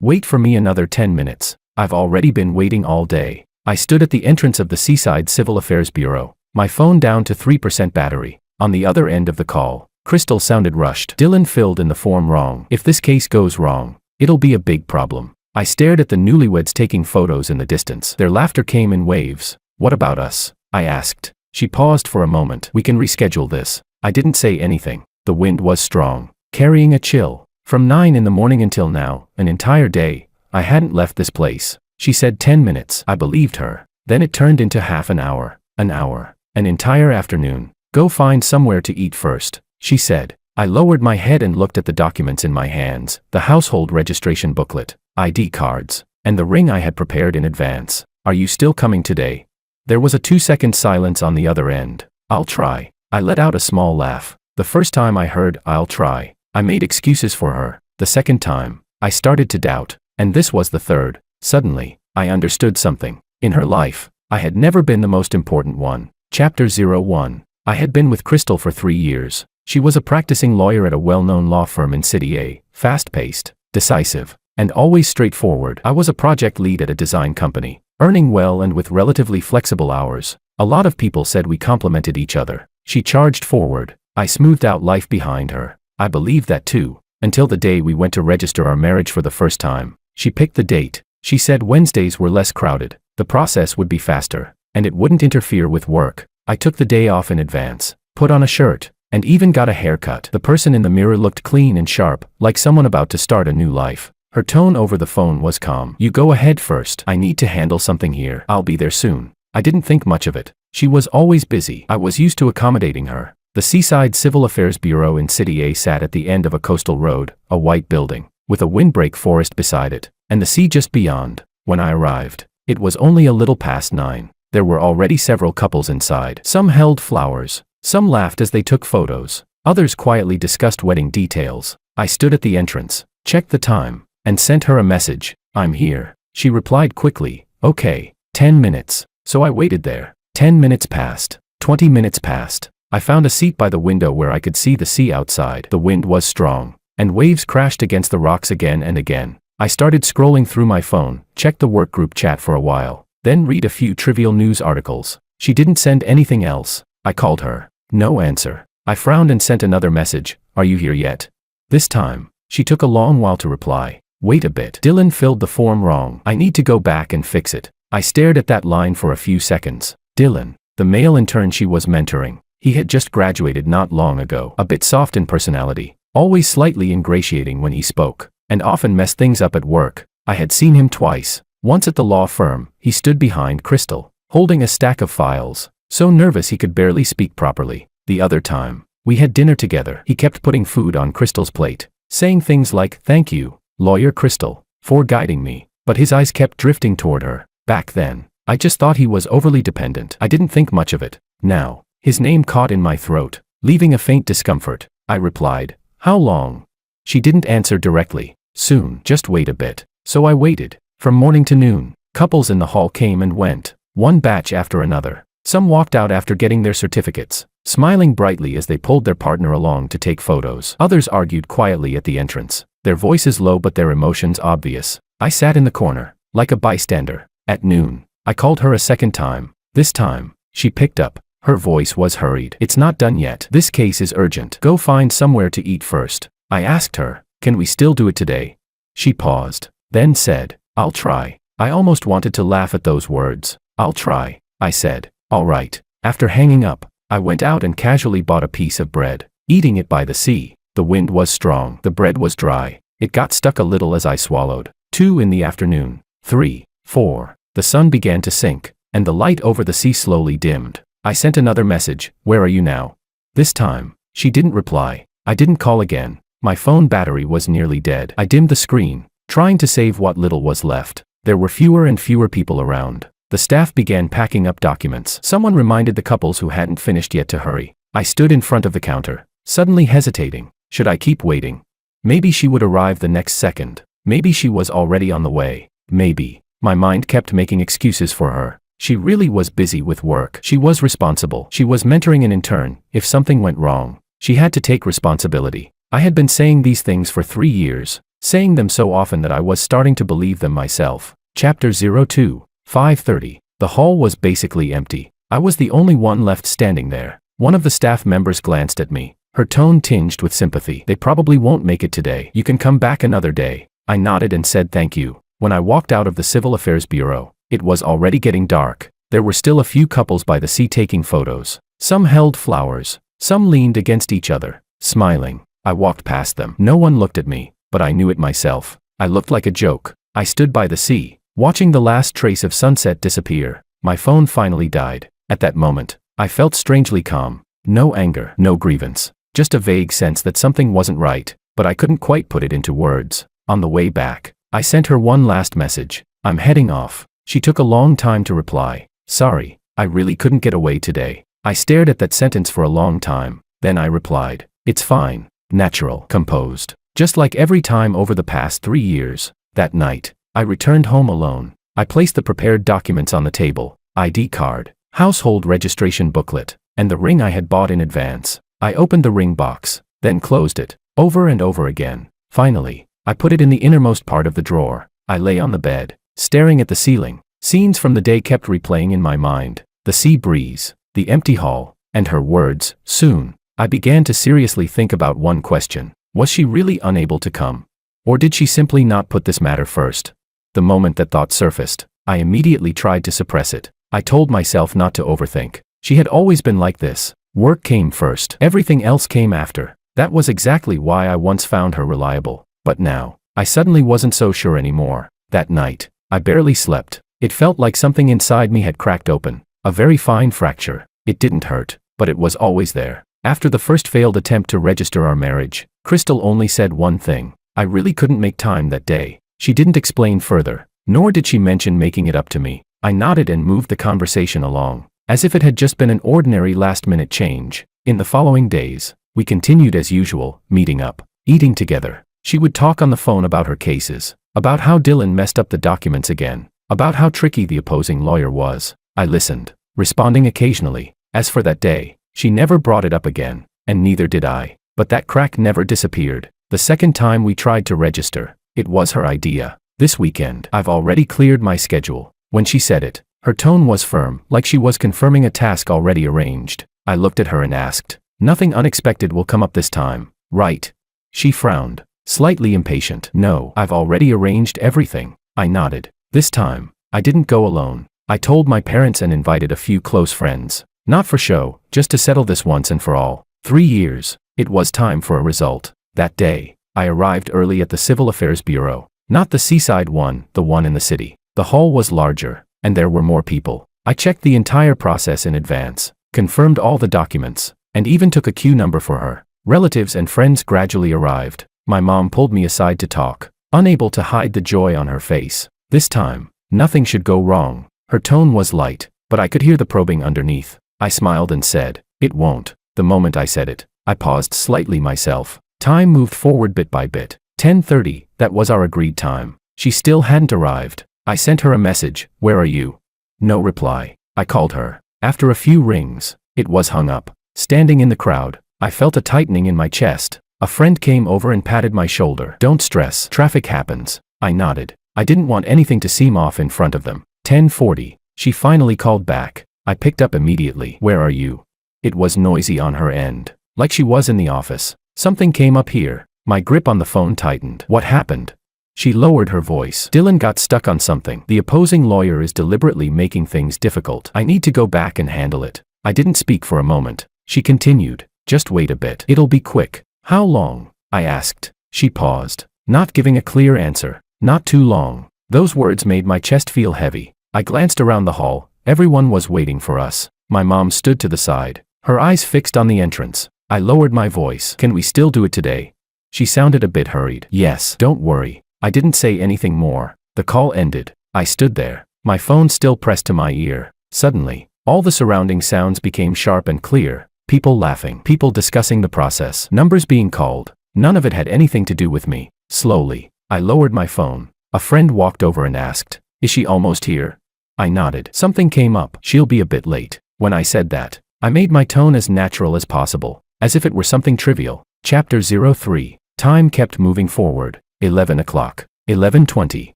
Wait for me another 10 minutes. I've already been waiting all day. I stood at the entrance of the Seaside Civil Affairs Bureau, my phone down to 3% battery. On the other end of the call, Crystal sounded rushed. Dylan filled in the form wrong. If this case goes wrong, it'll be a big problem. I stared at the newlyweds taking photos in the distance. Their laughter came in waves. What about us? I asked. She paused for a moment. We can reschedule this. I didn't say anything. The wind was strong, carrying a chill. From 9 in the morning until now, an entire day, I hadn't left this place. She said 10 minutes. I believed her. Then it turned into half an hour, an entire afternoon. Go find somewhere to eat first, she said. I lowered my head and looked at the documents in my hands, the household registration booklet, ID cards, and the ring I had prepared in advance. Are you still coming today? There was a 2-second silence on the other end. I'll try. I let out a small laugh. The first time I heard "I'll try," I made excuses for her. The second time, I started to doubt. And this was the third. Suddenly, I understood something. In her life, I had never been the most important one. Chapter 01. I had been with Crystal for 3 years. She was a practicing lawyer at a well-known law firm in City A, fast-paced, decisive, and always straightforward. I was a project lead at a design company, earning well and with relatively flexible hours. A lot of people said we complemented each other. She charged forward. I smoothed out life behind her. I believed that too, until the day we went to register our marriage for the first time. She picked the date. She said Wednesdays were less crowded, the process would be faster, and it wouldn't interfere with work. I took the day off in advance, put on a shirt, and even got a haircut. The person in the mirror looked clean and sharp, like someone about to start a new life. Her tone over the phone was calm. You go ahead first. I need to handle something here. I'll be there soon. I didn't think much of it. She was always busy. I was used to accommodating her. The Seaside Civil Affairs Bureau in City A sat at the end of a coastal road, a white building, with a windbreak forest beside it, and the sea just beyond. When I arrived, it was only a little past 9. There were already several couples inside. Some held flowers. Some laughed as they took photos. Others quietly discussed wedding details. I stood at the entrance, checked the time, and sent her a message. I'm here. She replied quickly, okay, 10 minutes. So I waited there. 10 minutes passed. 20 minutes passed. I found a seat by the window where I could see the sea outside. The wind was strong, and waves crashed against the rocks again and again. I started scrolling through my phone, checked the workgroup chat for a while, then read a few trivial news articles. She didn't send anything else. I called her. No answer. I frowned and sent another message. Are you here yet? This time, she took a long while to reply. Wait a bit. Dylan filled the form wrong. I need to go back and fix it. I stared at that line for a few seconds. Dylan, the male intern she was mentoring. He had just graduated not long ago. A bit soft in personality, always slightly ingratiating when he spoke, and often messed things up at work. I had seen him twice. Once at the law firm, he stood behind Crystal, holding a stack of files, so nervous he could barely speak properly. The other time, we had dinner together. He kept putting food on Crystal's plate, saying things like, "Thank you, Lawyer Crystal, for guiding me," but his eyes kept drifting toward her. Back then, I just thought he was overly dependent. I didn't think much of it. Now, his name caught in my throat, leaving a faint discomfort. I replied, "How long?" She didn't answer directly. "Soon, just wait a bit." So I waited. From morning to noon, couples in the hall came and went, one batch after another. Some walked out after getting their certificates, smiling brightly as they pulled their partner along to take photos. Others argued quietly at the entrance, their voices low but their emotions obvious. I sat in the corner, like a bystander. At noon, I called her a second time. This time, she picked up. Her voice was hurried. "It's not done yet. This case is urgent. Go find somewhere to eat first." I asked her, "Can we still do it today?" She paused, then said, "I'll try." I almost wanted to laugh at those words. "I'll try," I said. "All right." After hanging up, I went out and casually bought a piece of bread, eating it by the sea. The wind was strong. The bread was dry. It got stuck a little as I swallowed. 2 in the afternoon. 3, 4. The sun began to sink, and the light over the sea slowly dimmed. I sent another message. "Where are you now?" This time, she didn't reply. I didn't call again. My phone battery was nearly dead. I dimmed the screen, trying to save what little was left. There were fewer and fewer people around. The staff began packing up documents. Someone reminded the couples who hadn't finished yet to hurry. I stood in front of the counter, suddenly hesitating. Should I keep waiting? Maybe she would arrive the next second. Maybe she was already on the way. Maybe. My mind kept making excuses for her. She really was busy with work. She was responsible. She was mentoring an intern. If something went wrong, she had to take responsibility. I had been saying these things for 3 years, saying them so often that I was starting to believe them myself. Chapter 02, 5:30. The hall was basically empty. I was the only one left standing there. One of the staff members glanced at me, her tone tinged with sympathy. They probably won't make it today. You can come back another day. I nodded and said thank you. When I walked out of the Civil Affairs Bureau, it was already getting dark. There were still a few couples by the sea taking photos. Some held flowers. Some leaned against each other, smiling. I walked past them. No one looked at me, but I knew it myself. I looked like a joke. I stood by the sea, watching the last trace of sunset disappear. My phone finally died. At that moment, I felt strangely calm. No anger, no grievance. Just a vague sense that something wasn't right, but I couldn't quite put it into words. On the way back, I sent her one last message. I'm heading off. She took a long time to reply. Sorry, I really couldn't get away today. I stared at that sentence for a long time. Then I replied, it's fine. Natural, composed. Just like every time over the past 3 years. That night, I returned home alone. I placed the prepared documents on the table, ID card, household registration booklet, and the ring I had bought in advance. I opened the ring box, then closed it, over and over again. Finally, I put it in the innermost part of the drawer. I lay on the bed, staring at the ceiling. Scenes from the day kept replaying in my mind. The sea breeze, the empty hall, and her words, soon. I began to seriously think about one question. Was she really unable to come? Or did she simply not put this matter first? The moment that thought surfaced, I immediately tried to suppress it. I told myself not to overthink. She had always been like this. Work came first. Everything else came after. That was exactly why I once found her reliable. But now, I suddenly wasn't so sure anymore. That night, I barely slept. It felt like something inside me had cracked open. A very fine fracture. It didn't hurt, but it was always there. After the first failed attempt to register our marriage, Crystal only said one thing. I really couldn't make time that day. She didn't explain further, nor did she mention making it up to me. I nodded and moved the conversation along, as if it had just been an ordinary last-minute change. In the following days, we continued as usual, meeting up, eating together. She would talk on the phone about her cases, about how Dylan messed up the documents again, about how tricky the opposing lawyer was. I listened, responding occasionally. As for that day, she never brought it up again, and neither did I. But that crack never disappeared. The second time we tried to register, it was her idea. This weekend, I've already cleared my schedule. When she said it, her tone was firm, like she was confirming a task already arranged. I looked at her and asked, nothing unexpected will come up this time, right? She frowned, slightly impatient. No, I've already arranged everything. I nodded. This time, I didn't go alone. I told my parents and invited a few close friends. Not for show, just to settle this once and for all. 3 years. It was time for a result. That day, I arrived early at the Civil Affairs Bureau. Not the seaside one, the one in the city. The hall was larger, and there were more people. I checked the entire process in advance, confirmed all the documents, and even took a queue number for her. Relatives and friends gradually arrived. My mom pulled me aside to talk, unable to hide the joy on her face. This time, nothing should go wrong. Her tone was light, but I could hear the probing underneath. I smiled and said, it won't. The moment I said it, I paused slightly myself. Time moved forward bit by bit. 10:30, that was our agreed time. She still hadn't arrived. I sent her a message, where are you? No reply. I called her. After a few rings, it was hung up. Standing in the crowd, I felt a tightening in my chest. A friend came over and patted my shoulder. Don't stress, traffic happens. I nodded. I didn't want anything to seem off in front of them. 10:40, she finally called back. I picked up immediately. Where are you? It was noisy on her end, like she was in the office. Something came up here. My grip on the phone tightened. What happened? She lowered her voice. Dylan got stuck on something. The opposing lawyer is deliberately making things difficult. I need to go back and handle it. I didn't speak for a moment. She continued. Just wait a bit. It'll be quick. How long? I asked. She paused, not giving a clear answer. Not too long. Those words made my chest feel heavy. I glanced around the hall. Everyone was waiting for us. My mom stood to the side, her eyes fixed on the entrance. I lowered my voice. Can we still do it today? She sounded a bit hurried. Yes, don't worry. I didn't say anything more. The call ended. I stood there, my phone still pressed to my ear. Suddenly, all the surrounding sounds became sharp and clear. People laughing, people discussing the process, numbers being called. None of it had anything to do with me. Slowly, I lowered my phone. A friend walked over and asked, is she almost here? I nodded. Something came up. She'll be a bit late. When I said that, I made my tone as natural as possible, as if it were something trivial. Chapter 03. Time kept moving forward. 11 o'clock. 11:20.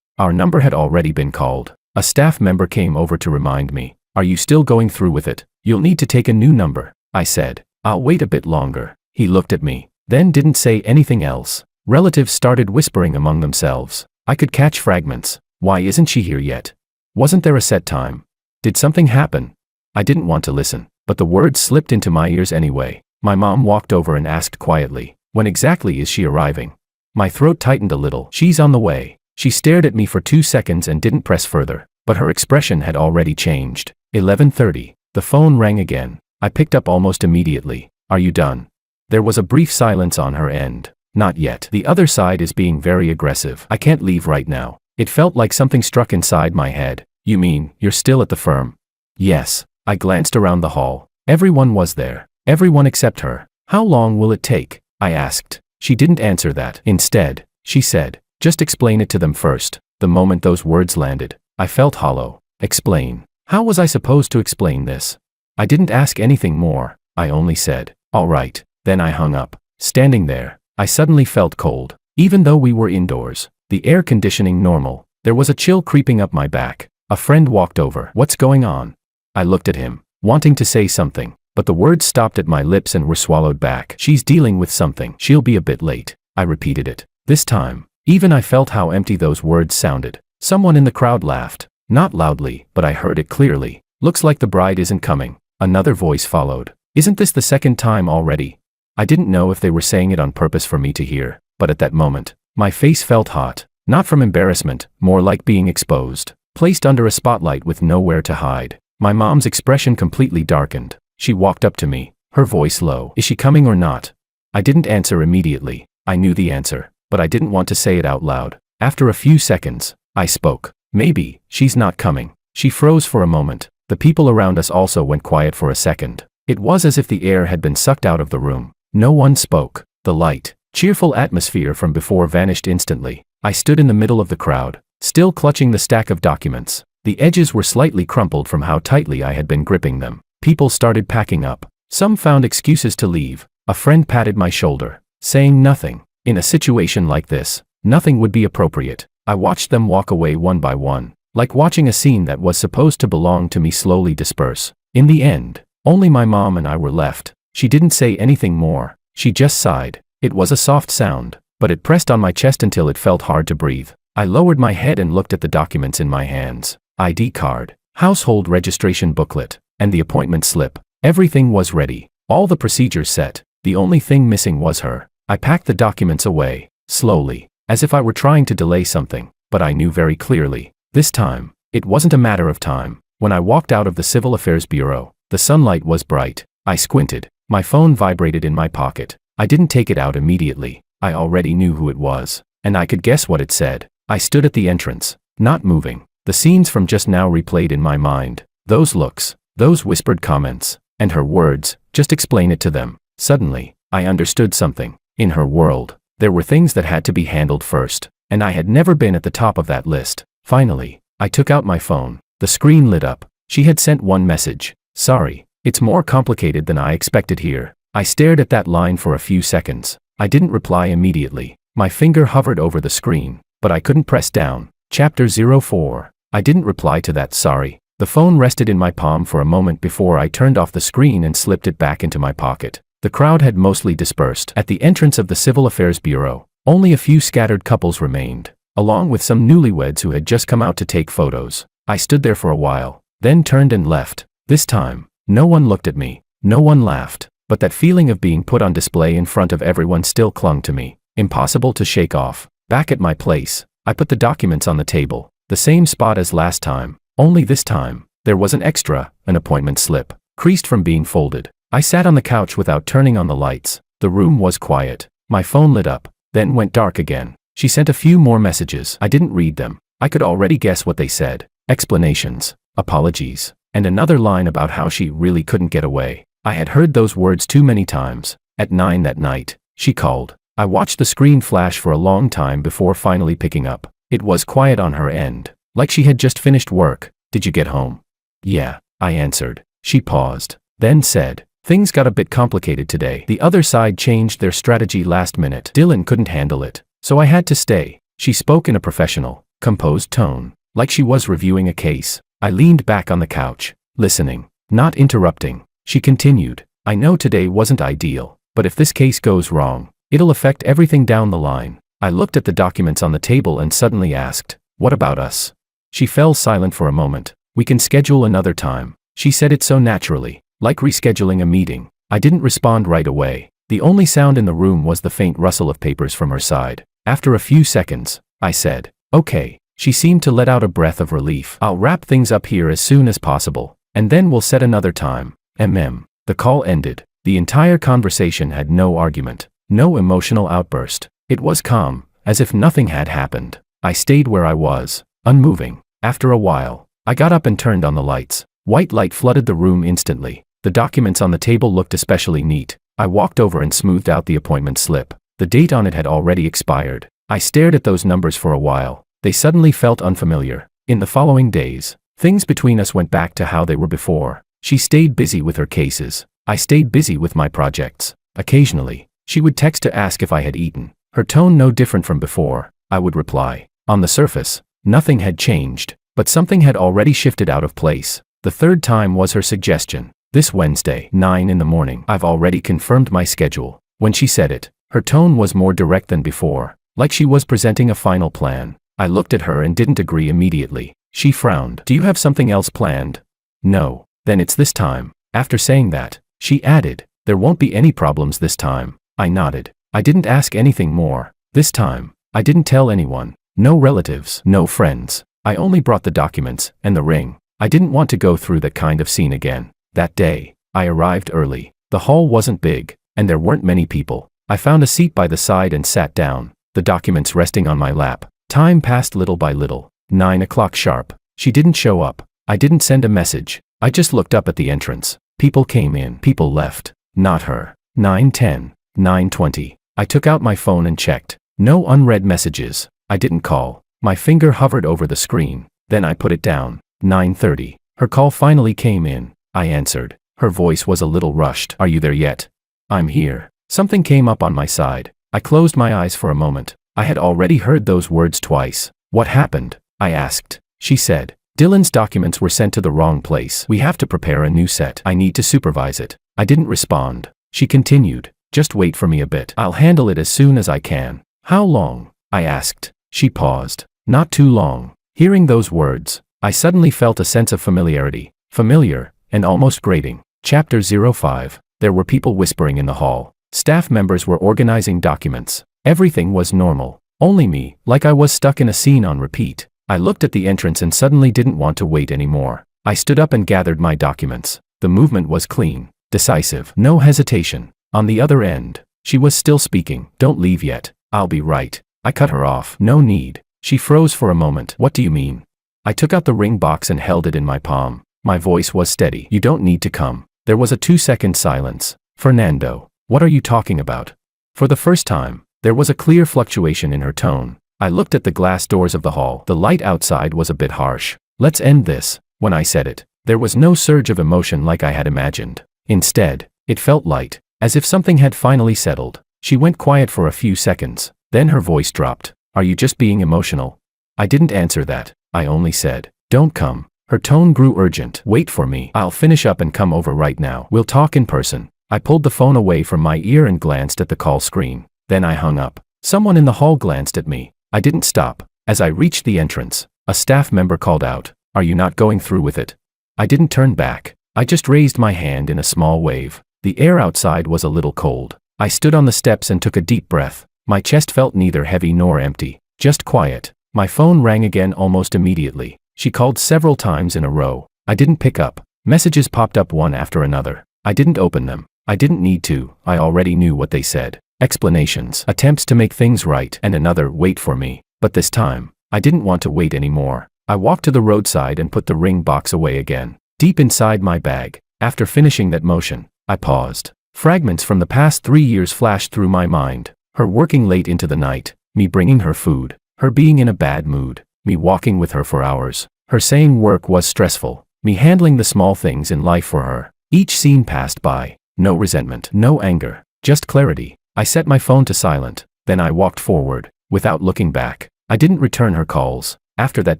Our number had already been called. A staff member came over to remind me. Are you still going through with it? You'll need to take a new number. I said. I'll wait a bit longer. He looked at me, then didn't say anything else. Relatives started whispering among themselves. I could catch fragments. Why isn't she here yet? Wasn't there a set time? Did something happen? I didn't want to listen, but the words slipped into my ears anyway. My mom walked over and asked quietly, when exactly is she arriving? My throat tightened a little. She's on the way. She stared at me for 2 seconds and didn't press further, but her expression had already changed. 11:30. The phone rang again. I picked up almost immediately. Are you done? There was a brief silence on her end. Not yet. The other side is being very aggressive. I can't leave right now. It felt like something struck inside my head. You mean, you're still at the firm? Yes. I glanced around the hall. Everyone was there. Everyone except her. How long will it take? I asked. She didn't answer that. Instead, she said, just explain it to them first. The moment those words landed, I felt hollow. Explain. How was I supposed to explain this? I didn't ask anything more. I only said, all right. Then I hung up. Standing there, I suddenly felt cold. Even though we were indoors, the air conditioning normal, there was a chill creeping up my back. A friend walked over. What's going on? I looked at him, wanting to say something, but the words stopped at my lips and were swallowed back. She's dealing with something. She'll be a bit late. I repeated it. This time, even I felt how empty those words sounded. Someone in the crowd laughed. Not loudly, but I heard it clearly. Looks like the bride isn't coming. Another voice followed. Isn't this the second time already? I didn't know if they were saying it on purpose for me to hear, but at that moment, my face felt hot. Not from embarrassment, more like being exposed. Placed under a spotlight with nowhere to hide. My mom's expression completely darkened. She walked up to me, her voice low. Is she coming or not? I didn't answer immediately. I knew the answer, but I didn't want to say it out loud. After a few seconds, I spoke. Maybe, she's not coming. She froze for a moment. The people around us also went quiet for a second. It was as if the air had been sucked out of the room. No one spoke. The light, cheerful atmosphere from before vanished instantly. I stood in the middle of the crowd, still clutching the stack of documents. The edges were slightly crumpled from how tightly I had been gripping them. People started packing up. Some found excuses to leave. A friend patted my shoulder, saying nothing. In a situation like this, nothing would be appropriate. I watched them walk away one by one, like watching a scene that was supposed to belong to me slowly disperse. In the end, only my mom and I were left. She didn't say anything more. She just sighed. It was a soft sound, but it pressed on my chest until it felt hard to breathe. I lowered my head and looked at the documents in my hands. ID card, household registration booklet, and the appointment slip. Everything was ready. All the procedures set. The only thing missing was her. I packed the documents away, slowly, as if I were trying to delay something, but I knew very clearly. This time, it wasn't a matter of time. When I walked out of the Civil Affairs Bureau, the sunlight was bright. I squinted. My phone vibrated in my pocket. I didn't take it out immediately. I already knew who it was, and I could guess what it said. I stood at the entrance, not moving. The scenes from just now replayed in my mind. Those looks, those whispered comments, and her words, just explain it to them. Suddenly, I understood something. In her world, there were things that had to be handled first, and I had never been at the top of that list. Finally, I took out my phone. The screen lit up. She had sent one message. Sorry, it's more complicated than I expected here. I stared at that line for a few seconds. I didn't reply immediately. My finger hovered over the screen, but I couldn't press down. Chapter 04. I didn't reply to that sorry. The phone rested in my palm for a moment before I turned off the screen and slipped it back into my pocket. The crowd had mostly dispersed. At the entrance of the Civil Affairs Bureau, only a few scattered couples remained, along with some newlyweds who had just come out to take photos. I stood there for a while, then turned and left. This time, no one looked at me, no one laughed, but that feeling of being put on display in front of everyone still clung to me, impossible to shake off. Back at my place, I put the documents on the table, the same spot as last time, only this time, there was an extra, an appointment slip, creased from being folded. I sat on the couch without turning on the lights. The room was quiet. My phone lit up, then went dark again. She sent a few more messages. I didn't read them. I could already guess what they said. Explanations, apologies, and another line about how she really couldn't get away. I had heard those words too many times. At 9 that night, she called. I watched the screen flash for a long time before finally picking up. It was quiet on her end, like she had just finished work. Did you get home? Yeah, I answered. She paused, then said, things got a bit complicated today. The other side changed their strategy last minute. Dylan couldn't handle it. so I had to stay. She spoke in a professional, composed tone, like she was reviewing a case. I leaned back on the couch, listening, not interrupting. She continued, I know today wasn't ideal, but if this case goes wrong, it'll affect everything down the line. I looked at the documents on the table and suddenly asked, what about us? She fell silent for a moment. We can schedule another time. She said it so naturally, like rescheduling a meeting. I didn't respond right away. The only sound in the room was the faint rustle of papers from her side. After a few seconds, I said, okay. She seemed to let out a breath of relief. I'll wrap things up here as soon as possible, and then we'll set another time. The call ended. The entire conversation had no argument, no emotional outburst. It was calm, as if nothing had happened. I stayed where I was, unmoving. After a while, I got up and turned on the lights. White light flooded the room instantly. The documents on the table looked especially neat. I walked over and smoothed out the appointment slip. The date on it had already expired. I stared at those numbers for a while. They suddenly felt unfamiliar. In the following days, things between us went back to how they were before. She stayed busy with her cases. I stayed busy with my projects. Occasionally, she would text to ask if I had eaten. Her tone no different from before. I would reply. On the surface, nothing had changed, but something had already shifted out of place. The third time was her suggestion. This Wednesday, 9 in the morning. I've already confirmed my schedule. When she said it, her tone was more direct than before, like she was presenting a final plan. I looked at her and didn't agree immediately. She frowned. Do you have something else planned? No. Then it's this time. After saying that, she added, there won't be any problems this time. I nodded. I didn't ask anything more. This time, I didn't tell anyone. No relatives, no friends. I only brought the documents and the ring. I didn't want to go through that kind of scene again. That day, I arrived early. The hall wasn't big, and there weren't many people. I found a seat by the side and sat down, the documents resting on my lap. Time passed little by little. 9 o'clock sharp. She didn't show up. I didn't send a message. I just looked up at the entrance. People came in. People left. Not her. 9:10. 9:20. I took out my phone and checked. No unread messages. I didn't call. My finger hovered over the screen. Then I put it down. 9:30. Her call finally came in. I answered. Her voice was a little rushed. Are you there yet? I'm here. Something came up on my side. I closed my eyes for a moment. I had already heard those words twice. What happened? I asked. She said, Dylan's documents were sent to the wrong place. We have to prepare a new set. I need to supervise it. I didn't respond. She continued, just wait for me a bit. I'll handle it as soon as I can. How long? I asked. She paused. Not too long. Hearing those words, I suddenly felt a sense of familiarity. Familiar, and almost grating. Chapter 05. There were people whispering in the hall. Staff members were organizing documents. Everything was normal. Only me, like I was stuck in a scene on repeat. I looked at the entrance and suddenly didn't want to wait anymore. I stood up and gathered my documents. The movement was clean, decisive, no hesitation. On the other end, she was still speaking. Don't leave yet. I'll be right. I cut her off. No need. She froze for a moment. What do you mean? I took out the ring box and held it in my palm. My voice was steady. You don't need to come. There was a 2-second silence. Fernando, what are you talking about? For the first time, there was a clear fluctuation in her tone. I looked at the glass doors of the hall. The light outside was a bit harsh. Let's end this. When I said it, there was no surge of emotion like I had imagined. Instead, it felt light, as if something had finally settled. She went quiet for a few seconds. Then her voice dropped. Are you just being emotional? I didn't answer that. I only said, don't come. Her tone grew urgent. Wait for me. I'll finish up and come over right now. We'll talk in person. I pulled the phone away from my ear and glanced at the call screen. Then I hung up. Someone in the hall glanced at me. I didn't stop. As I reached the entrance, a staff member called out, Are you not going through with it? I didn't turn back. I just raised my hand in a small wave. The air outside was a little cold. I stood on the steps and took a deep breath. My chest felt neither heavy nor empty, just quiet. My phone rang again almost immediately. She called several times in a row. I didn't pick up. Messages popped up one after another. I didn't open them. I didn't need to. I already knew what they said. Explanations, attempts to make things right, and another, wait for me. But this time, I didn't want to wait anymore. I walked to the roadside and put the ring box away again, deep inside my bag. After finishing that motion, I paused. Fragments from the past 3 years flashed through my mind. Her working late into the night, me bringing her food, her being in a bad mood, me walking with her for hours, her saying work was stressful, me handling the small things in life for her. Each scene passed by. No resentment, no anger, just clarity. I set my phone to silent. Then I walked forward, without looking back. I didn't return her calls. After that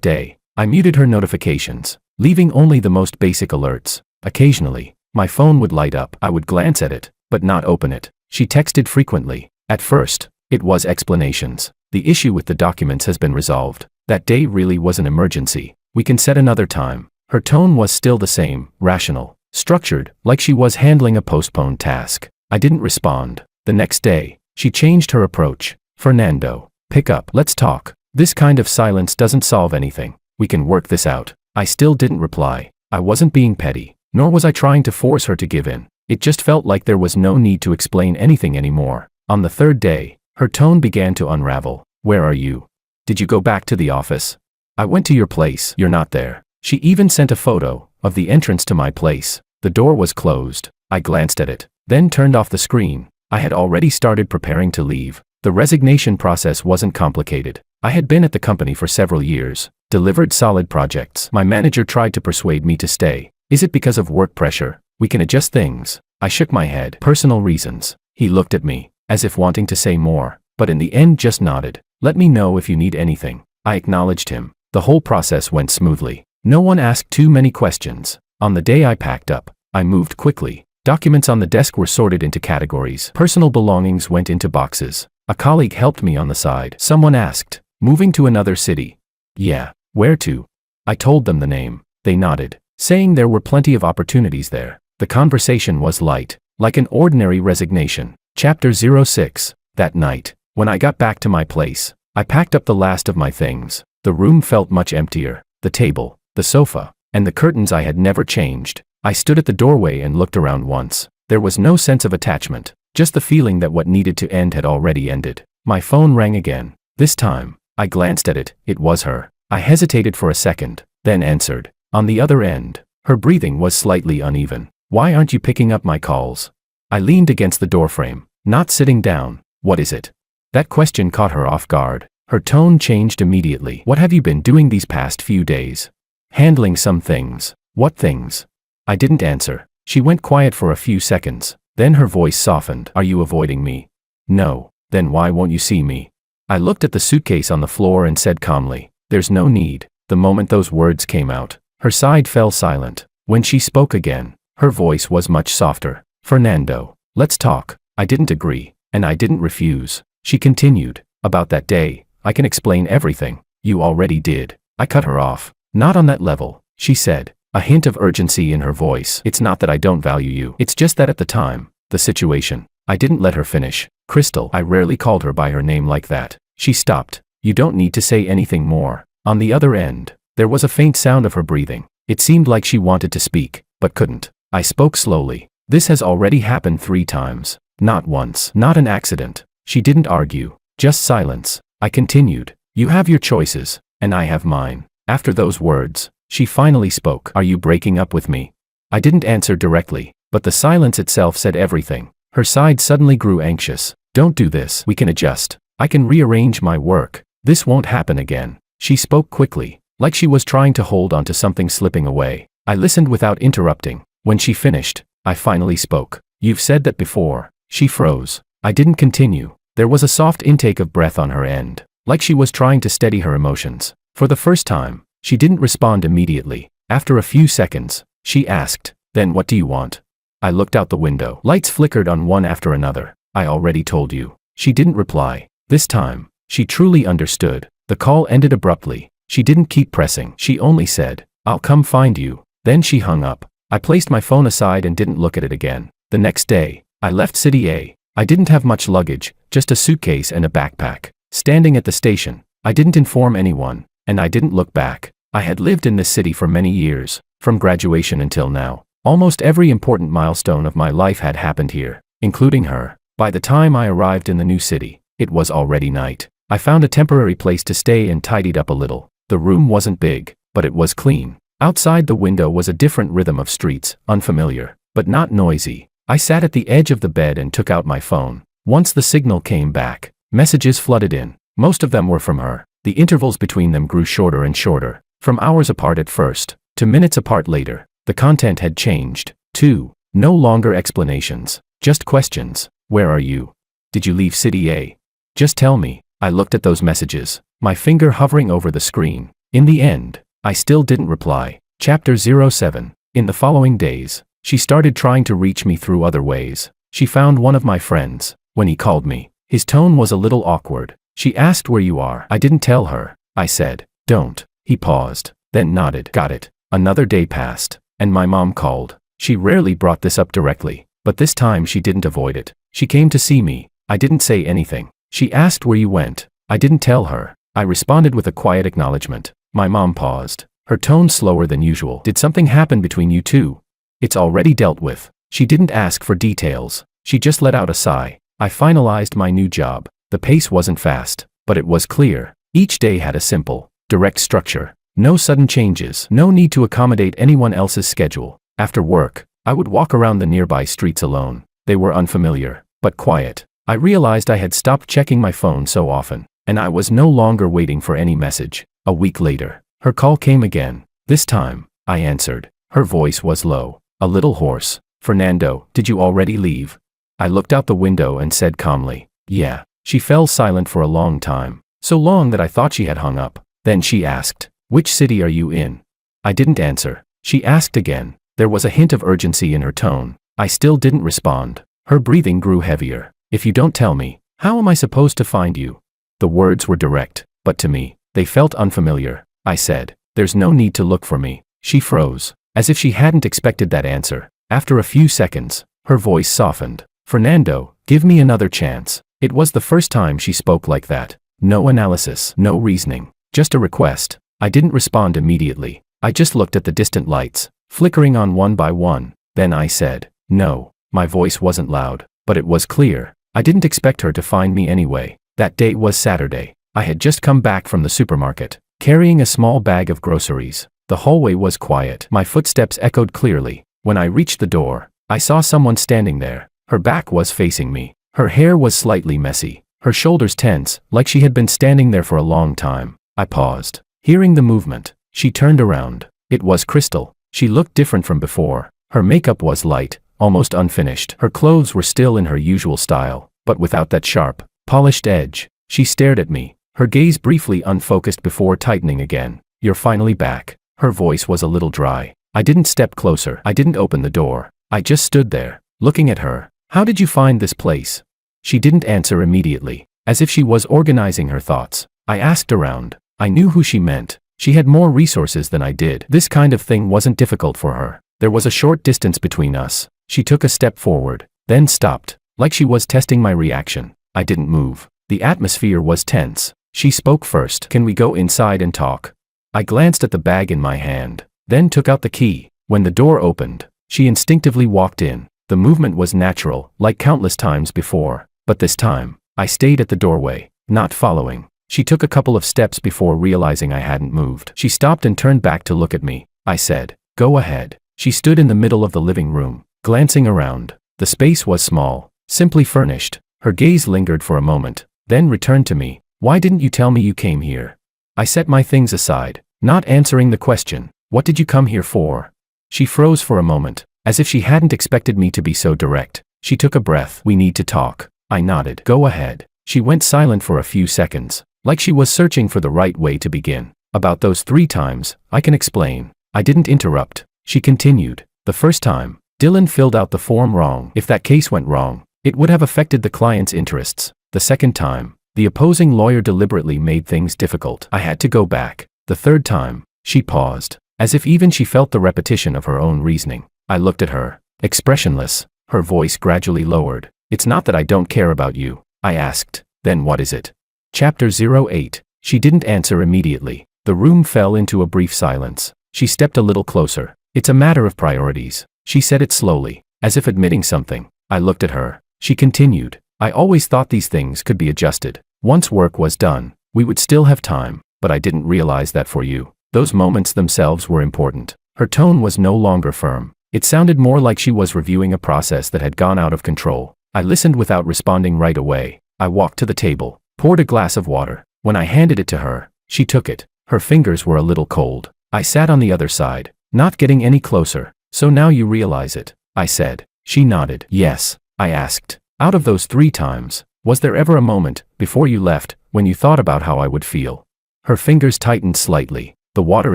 day, I muted her notifications, leaving only the most basic alerts. Occasionally, my phone would light up. I would glance at it, but not open it. She texted frequently. At first, it was explanations. The issue with the documents has been resolved. That day really was an emergency. We can set another time. Her tone was still the same, rational, structured, like she was handling a postponed task. I didn't respond. The next day, she changed her approach. Fernando, pick up. Let's talk. This kind of silence doesn't solve anything. We can work this out. I still didn't reply. I wasn't being petty, nor was I trying to force her to give in. It just felt like there was no need to explain anything anymore. On the third day, her tone began to unravel. Where are you? Did you go back to the office? I went to your place. You're not there. She even sent a photo of the entrance to my place. The door was closed. I glanced at it, then turned off the screen. I had already started preparing to leave. The resignation process wasn't complicated. I had been at the company for several years, delivered solid projects. My manager tried to persuade me to stay. Is it because of work pressure? We can adjust things. I shook my head. Personal reasons. He looked at me, as if wanting to say more, but in the end just nodded. Let me know if you need anything. I acknowledged him. The whole process went smoothly. No one asked too many questions. On the day I packed up, I moved quickly. Documents on the desk were sorted into categories. Personal belongings went into boxes. A colleague helped me on the side. Someone asked, moving to another city? Yeah. Where to? I told them the name. They nodded, saying there were plenty of opportunities there. The conversation was light, like an ordinary resignation. Chapter 06. That night, when I got back to my place, I packed up the last of my things. The room felt much emptier. The table, the sofa, and the curtains I had never changed. I stood at the doorway and looked around once. There was no sense of attachment, just the feeling that what needed to end had already ended. My phone rang again. This time, I glanced at it. It was her. I hesitated for a second, then answered. On the other end, her breathing was slightly uneven. Why aren't you picking up my calls? I leaned against the doorframe, not sitting down. What is it? That question caught her off guard. Her tone changed immediately. What have you been doing these past few days? Handling some things. What things? I didn't answer. She went quiet for a few seconds. Then her voice softened. Are you avoiding me? No. Then why won't you see me? I looked at the suitcase on the floor and said calmly, there's no need. The moment those words came out, her side fell silent. When she spoke again, her voice was much softer. Fernando, let's talk. I didn't agree, and I didn't refuse. She continued, about that day, I can explain everything. You already did. I cut her off. Not on that level, she said, a hint of urgency in her voice. It's not that I don't value you. It's just that at the time, the situation. I didn't let her finish. Crystal, I rarely called her by her name like that. She stopped. You don't need to say anything more. On the other end, there was a faint sound of her breathing. It seemed like she wanted to speak, but couldn't. I spoke slowly. This has already happened 3 times. Not once. Not an accident. She didn't argue. Just silence. I continued. You have your choices, and I have mine. After those words, she finally spoke. Are you breaking up with me? I didn't answer directly, but the silence itself said everything. Her side suddenly grew anxious. Don't do this. We can adjust. I can rearrange my work. This won't happen again. She spoke quickly, like she was trying to hold on to something slipping away. I listened without interrupting. When she finished, I finally spoke. You've said that before. She froze. I didn't continue. There was a soft intake of breath on her end, like she was trying to steady her emotions. For the first time, she didn't respond immediately. After a few seconds, she asked, then what do you want? I looked out the window. Lights flickered on one after another. I already told you. She didn't reply. This time, she truly understood. The call ended abruptly. She didn't keep pressing. She only said, I'll come find you. Then she hung up. I placed my phone aside and didn't look at it again. The next day, I left City A. I didn't have much luggage, just a suitcase and a backpack. Standing at the station, I didn't inform anyone, and I didn't look back. I had lived in this city for many years, from graduation until now. Almost every important milestone of my life had happened here, including her. By the time I arrived in the new city, it was already night. I found a temporary place to stay and tidied up a little. The room wasn't big, but it was clean. Outside the window was a different rhythm of streets, unfamiliar, but not noisy. I sat at the edge of the bed and took out my phone. Once the signal came back, messages flooded in. Most of them were from her. The intervals between them grew shorter and shorter, from hours apart at first, to minutes apart later. The content had changed, too. No longer explanations, just questions. Where are you? Did you leave City A? Just tell me. I looked at those messages, my finger hovering over the screen. In the end, I still didn't reply. Chapter 07. In the following days, she started trying to reach me through other ways. She found one of my friends. When he called me, his tone was a little awkward. She asked where you are. I didn't tell her. I said, don't. He paused, then nodded. Got it. Another day passed, and my mom called. She rarely brought this up directly, but this time she didn't avoid it. She came to see me. I didn't say anything. She asked where you went. I didn't tell her. I responded with a quiet acknowledgement. My mom paused, her tone slower than usual. Did something happen between you two? It's already dealt with. She didn't ask for details. She just let out a sigh. I finalized my new job. The pace wasn't fast, but it was clear. Each day had a simple, direct structure. No sudden changes. No need to accommodate anyone else's schedule. After work, I would walk around the nearby streets alone. They were unfamiliar, but quiet. I realized I had stopped checking my phone so often, and I was no longer waiting for any message. A week later, her call came again. This time, I answered. Her voice was low, a little hoarse. Fernando, did you already leave? I looked out the window and said calmly, yeah. She fell silent for a long time, so long that I thought she had hung up. Then she asked, which city are you in? I didn't answer. She asked again. There was a hint of urgency in her tone. I still didn't respond. Her breathing grew heavier. If you don't tell me, how am I supposed to find you? The words were direct, but to me, they felt unfamiliar. I said, there's no need to look for me. She froze, as if she hadn't expected that answer. After a few seconds, her voice softened. Fernando, give me another chance. It was the first time she spoke like that. No analysis, no reasoning, just a request. I didn't respond immediately. I just looked at the distant lights, flickering on one by one. Then I said, no. My voice wasn't loud, but it was clear. I didn't expect her to find me anyway. That day was Saturday. I had just come back from the supermarket, carrying a small bag of groceries. The hallway was quiet. My footsteps echoed clearly. When I reached the door, I saw someone standing there. Her back was facing me. Her hair was slightly messy, her shoulders tense, like she had been standing there for a long time. I paused. Hearing the movement, she turned around. It was Crystal. She looked different from before. Her makeup was light, almost unfinished. Her clothes were still in her usual style, but without that sharp, polished edge. She stared at me, her gaze briefly unfocused before tightening again. You're finally back. Her voice was a little dry. I didn't step closer. I didn't open the door. I just stood there, looking at her. How did you find this place? She didn't answer immediately, as if she was organizing her thoughts. I asked around. I knew who she meant. She had more resources than I did. This kind of thing wasn't difficult for her. There was a short distance between us. She took a step forward, then stopped, like she was testing my reaction. I didn't move. The atmosphere was tense. She spoke first. Can we go inside and talk? I glanced at the bag in my hand, then took out the key. When the door opened, she instinctively walked in. The movement was natural, like countless times before, but this time, I stayed at the doorway, not following. She took a couple of steps before realizing I hadn't moved. She stopped and turned back to look at me. I said, go ahead. She stood in the middle of the living room, glancing around. The space was small, simply furnished. Her gaze lingered for a moment, then returned to me. Why didn't you tell me you came here? I set my things aside, not answering the question. What did you come here for? She froze for a moment, as if she hadn't expected me to be so direct. She took a breath. We need to talk. I nodded. Go ahead. She went silent for a few seconds, like she was searching for the right way to begin. About those 3 times, I can explain. I didn't interrupt. She continued. The first time, Dylan filled out the form wrong. If that case went wrong, it would have affected the client's interests. The second time, the opposing lawyer deliberately made things difficult. I had to go back. The third time, she paused, as if even she felt the repetition of her own reasoning. I looked at her, expressionless. Her voice gradually lowered. It's not that I don't care about you, I asked. Then what is it? Chapter 08. She didn't answer immediately. The room fell into a brief silence. She stepped a little closer. It's a matter of priorities. She said it slowly, as if admitting something. I looked at her. She continued. I always thought these things could be adjusted. Once work was done, we would still have time, but I didn't realize that for you. Those moments themselves were important. Her tone was no longer firm. It sounded more like she was reviewing a process that had gone out of control. I listened without responding right away. I walked to the table, poured a glass of water. When I handed it to her, she took it. Her fingers were a little cold. I sat on the other side, not getting any closer. So now you realize it, I said. She nodded. Yes. I asked. Out of those 3 times, was there ever a moment, before you left, when you thought about how I would feel. Her fingers tightened slightly. The water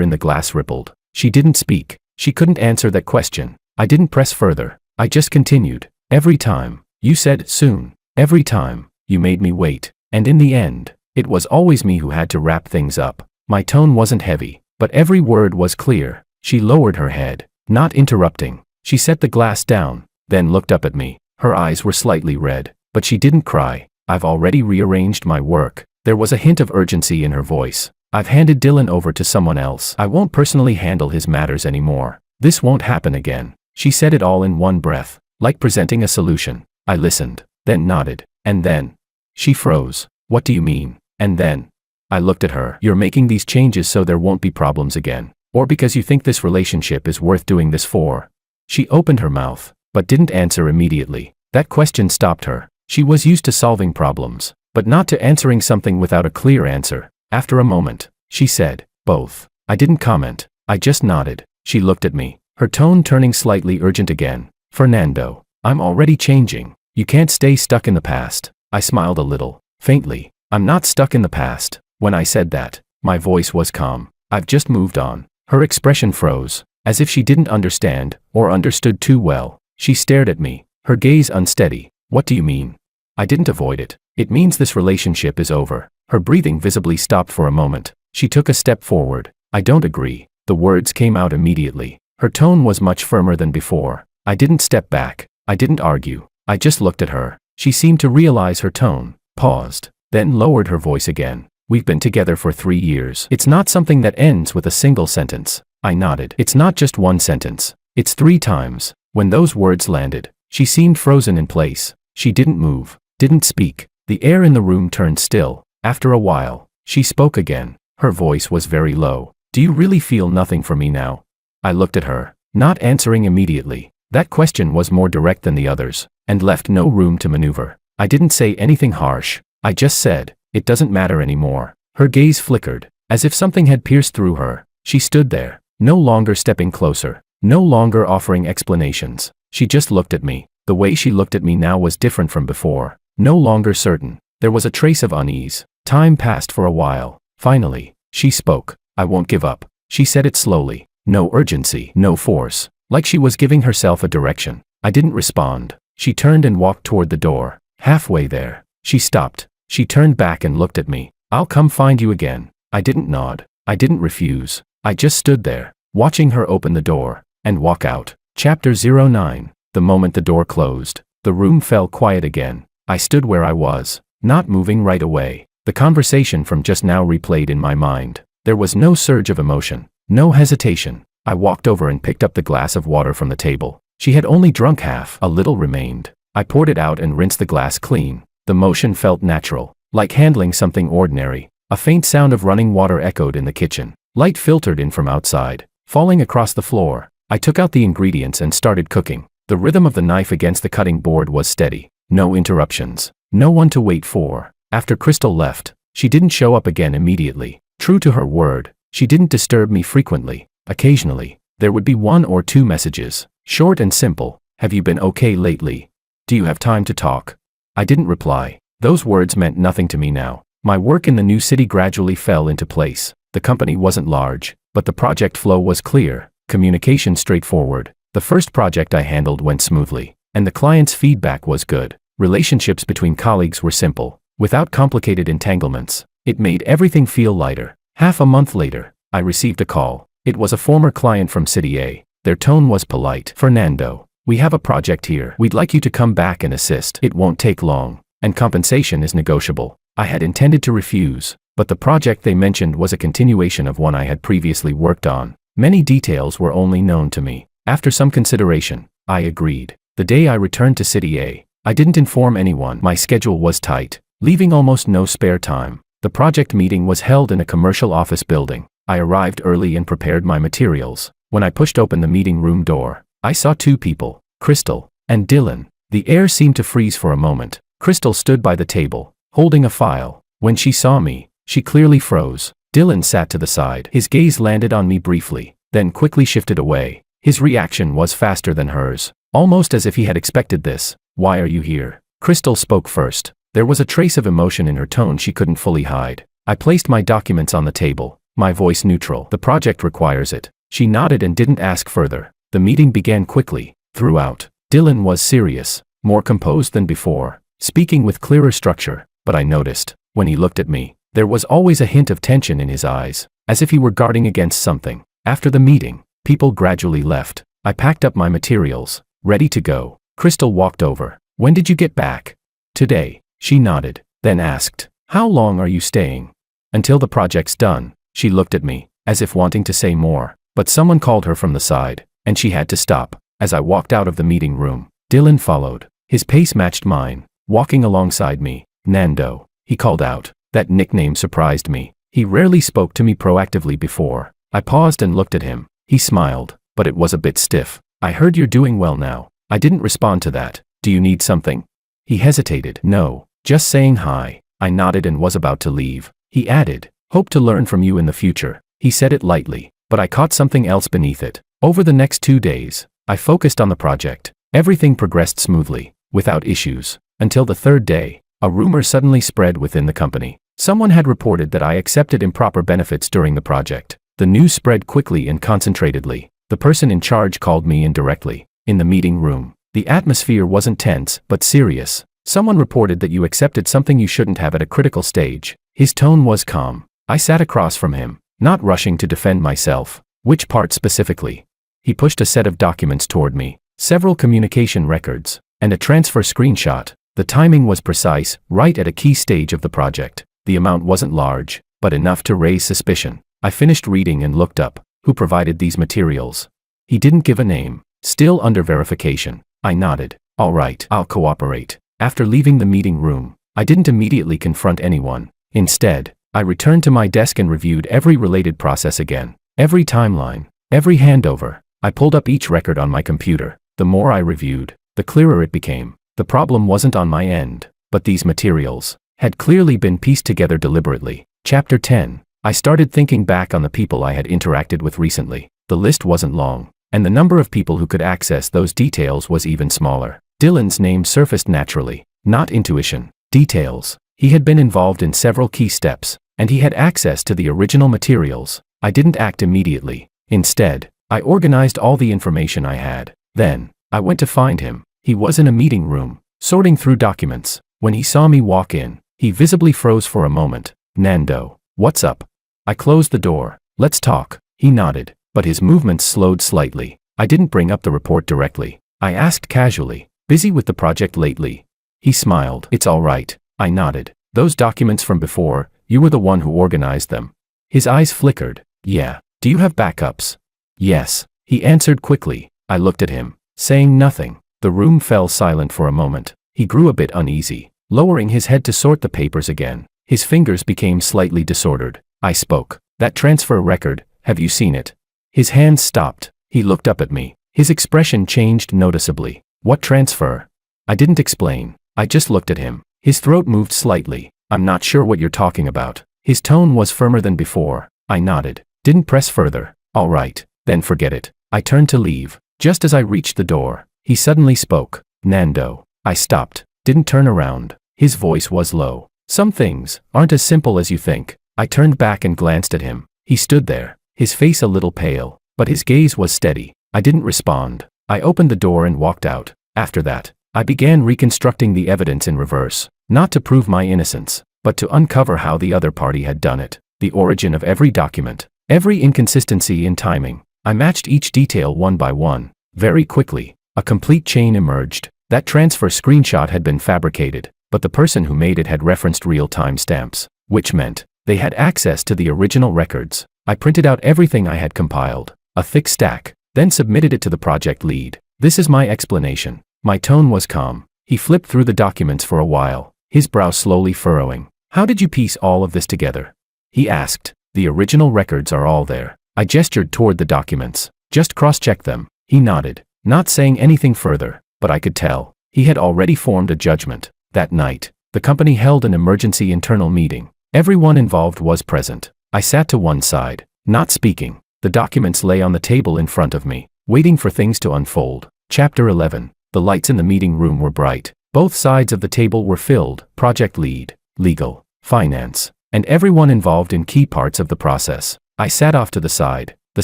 in the glass rippled. She didn't speak. She couldn't answer that question. I didn't press further. I just continued. Every time. You said soon. Every time. You made me wait. And in the end, it was always me who had to wrap things up. My tone wasn't heavy, but every word was clear. She lowered her head, not interrupting. She set the glass down, then looked up at me. Her eyes were slightly red, but she didn't cry. I've already rearranged my work. There was a hint of urgency in her voice. I've handed Dylan over to someone else. I won't personally handle his matters anymore. This won't happen again. She said it all in one breath, like presenting a solution. I listened, then nodded, and then. She froze. What do you mean? And then. I looked at her. You're making these changes so there won't be problems again. Or because you think this relationship is worth doing this for. She opened her mouth, but didn't answer immediately. That question stopped her. She was used to solving problems, but not to answering something without a clear answer. After a moment, she said, both. I didn't comment. I just nodded. She looked at me, her tone turning slightly urgent again. Fernando, I'm already changing. You can't stay stuck in the past. I smiled a little, faintly. I'm not stuck in the past. When I said that, my voice was calm. I've just moved on. Her expression froze, as if she didn't understand, or understood too well. She stared at me, her gaze unsteady. What do you mean? I didn't avoid it. It means this relationship is over. Her breathing visibly stopped for a moment. She took a step forward. I don't agree. The words came out immediately. Her tone was much firmer than before. I didn't step back. I didn't argue. I just looked at her. She seemed to realize her tone, paused, then lowered her voice again. We've been together for 3 years. It's not something that ends with a single sentence. I nodded. It's not just one sentence. It's 3 times. When those words landed, she seemed frozen in place. She didn't move, didn't speak. The air in the room turned still. After a while, she spoke again. Her voice was very low. Do you really feel nothing for me now? I looked at her, not answering immediately. That question was more direct than the others, and left no room to maneuver. I didn't say anything harsh. I just said, it doesn't matter anymore. Her gaze flickered, as if something had pierced through her. She stood there, no longer stepping closer, no longer offering explanations. She just looked at me. The way she looked at me now was different from before. No longer certain. There was a trace of unease. Time passed for a while. Finally, she spoke. I won't give up. She said it slowly. No urgency, no force. Like she was giving herself a direction. I didn't respond. She turned and walked toward the door. Halfway there, she stopped. She turned back and looked at me. I'll come find you again. I didn't nod. I didn't refuse. I just stood there, watching her open the door and walk out. Chapter 09. The moment the door closed, the room fell quiet again. I stood where I was, not moving right away. The conversation from just now replayed in my mind. There was no surge of emotion, no hesitation. I walked over and picked up the glass of water from the table. She had only drunk half. A little remained. I poured it out and rinsed the glass clean. The motion felt natural, like handling something ordinary. A faint sound of running water echoed in the kitchen. Light filtered in from outside, falling across the floor. I took out the ingredients and started cooking. The rhythm of the knife against the cutting board was steady. No interruptions. No one to wait for. After Crystal left, she didn't show up again immediately. True to her word, she didn't disturb me frequently. Occasionally, there would be 1 or 2 messages, short and simple. Have you been okay lately? Do you have time to talk? I didn't reply. Those words meant nothing to me now. My work in the new city gradually fell into place. The company wasn't large, but the project flow was clear, communication straightforward. The first project I handled went smoothly, and the client's feedback was good. Relationships between colleagues were simple, without complicated entanglements. It made everything feel lighter. Half a month later, I received a call. It was a former client from City A. Their tone was polite. Fernando, we have a project here. We'd like you to come back and assist. It won't take long, and compensation is negotiable. I had intended to refuse, but the project they mentioned was a continuation of one I had previously worked on. Many details were only known to me. After some consideration, I agreed. The day I returned to City A, I didn't inform anyone. My schedule was tight, leaving almost no spare time. The project meeting was held in a commercial office building. I arrived early and prepared my materials. When I pushed open the meeting room door, I saw 2 people, Crystal and Dylan. The air seemed to freeze for a moment. Crystal stood by the table, holding a file. When she saw me, she clearly froze. Dylan sat to the side. His gaze landed on me briefly, then quickly shifted away. His reaction was faster than hers, almost as if he had expected this. Why are you here? Crystal spoke first. There was a trace of emotion in her tone she couldn't fully hide. I placed my documents on the table, my voice neutral. The project requires it. She nodded and didn't ask further. The meeting began quickly. Throughout, Dylan was serious, more composed than before, speaking with clearer structure, but I noticed, when he looked at me, there was always a hint of tension in his eyes, as if he were guarding against something. After the meeting, people gradually left. I packed up my materials, ready to go. Crystal walked over. "When did you get back?" "Today," she nodded, then asked, "How long are you staying?" "Until the project's done." She looked at me, as if wanting to say more, but someone called her from the side, and she had to stop. As I walked out of the meeting room, Dylan followed. His pace matched mine, walking alongside me. "Nando," he called out. That nickname surprised me. He rarely spoke to me proactively before. I paused and looked at him. He smiled, but it was a bit stiff. "I heard you're doing well now." I didn't respond to that. "Do you need something?" He hesitated. "No, just saying hi." I nodded and was about to leave. He added, "Hope to learn from you in the future." He said it lightly, but I caught something else beneath it. Over the next 2 days, I focused on the project. Everything progressed smoothly, without issues, until the third day. A rumor suddenly spread within the company. Someone had reported that I accepted improper benefits during the project. The news spread quickly and concentratedly. The person in charge called me in directly. In the meeting room, the atmosphere wasn't tense, but serious. "Someone reported that you accepted something you shouldn't have at a critical stage." His tone was calm. I sat across from him, not rushing to defend myself. "Which part specifically?" He pushed a set of documents toward me, several communication records, and a transfer screenshot. The timing was precise, right at a key stage of the project. The amount wasn't large, but enough to raise suspicion. I finished reading and looked up. "Who provided these materials?" He didn't give a name. "Still under verification." I nodded. "All right, I'll cooperate." After leaving the meeting room, I didn't immediately confront anyone. Instead, I returned to my desk and reviewed every related process again. Every timeline, every handover. I pulled up each record on my computer. The more I reviewed, the clearer it became. The problem wasn't on my end, but these materials had clearly been pieced together deliberately. Chapter 10. I started thinking back on the people I had interacted with recently. The list wasn't long, and the number of people who could access those details was even smaller. Dylan's name surfaced naturally, not intuition. Details. He had been involved in several key steps, and he had access to the original materials. I didn't act immediately. Instead, I organized all the information I had. Then, I went to find him. He was in a meeting room, sorting through documents. When he saw me walk in, he visibly froze for a moment. "Nando, what's up?" I closed the door. "Let's talk." He nodded, but his movements slowed slightly. I didn't bring up the report directly. I asked casually, "Busy with the project lately?" He smiled. "It's all right." I nodded. "Those documents from before, you were the one who organized them." His eyes flickered. "Yeah. Do you have backups?" "Yes," he answered quickly. I looked at him, saying nothing. The room fell silent for a moment. He grew a bit uneasy, lowering his head to sort the papers again. His fingers became slightly disordered. I spoke. "That transfer record, have you seen it?" His hands stopped. He looked up at me. His expression changed noticeably. "What transfer?" I didn't explain. I just looked at him. His throat moved slightly. "I'm not sure what you're talking about." His tone was firmer than before. I nodded. Didn't press further. "All right, then forget it." I turned to leave. Just as I reached the door, he suddenly spoke. "Nando." I stopped. Didn't turn around. His voice was low. "Some things aren't as simple as you think." I turned back and glanced at him. He stood there, his face a little pale, but his gaze was steady. I didn't respond. I opened the door and walked out. After that, I began reconstructing the evidence in reverse, not to prove my innocence, but to uncover how the other party had done it. The origin of every document, every inconsistency in timing. I matched each detail one by one. Very quickly, a complete chain emerged. That transfer screenshot had been fabricated, but the person who made it had referenced real timestamps, which meant they had access to the original records. I printed out everything I had compiled, a thick stack, then submitted it to the project lead. "This is my explanation." My tone was calm. He flipped through the documents for a while, his brow slowly furrowing. "How did you piece all of this together?" he asked. "The original records are all there." I gestured toward the documents. "Just cross-check them." He nodded, not saying anything further, but I could tell he had already formed a judgment. That night, the company held an emergency internal meeting. Everyone involved was present. I sat to one side, not speaking. The documents lay on the table in front of me, waiting for things to unfold. Chapter 11. The lights in the meeting room were bright. Both sides of the table were filled: project lead, legal, finance, and everyone involved in key parts of the process. I sat off to the side, the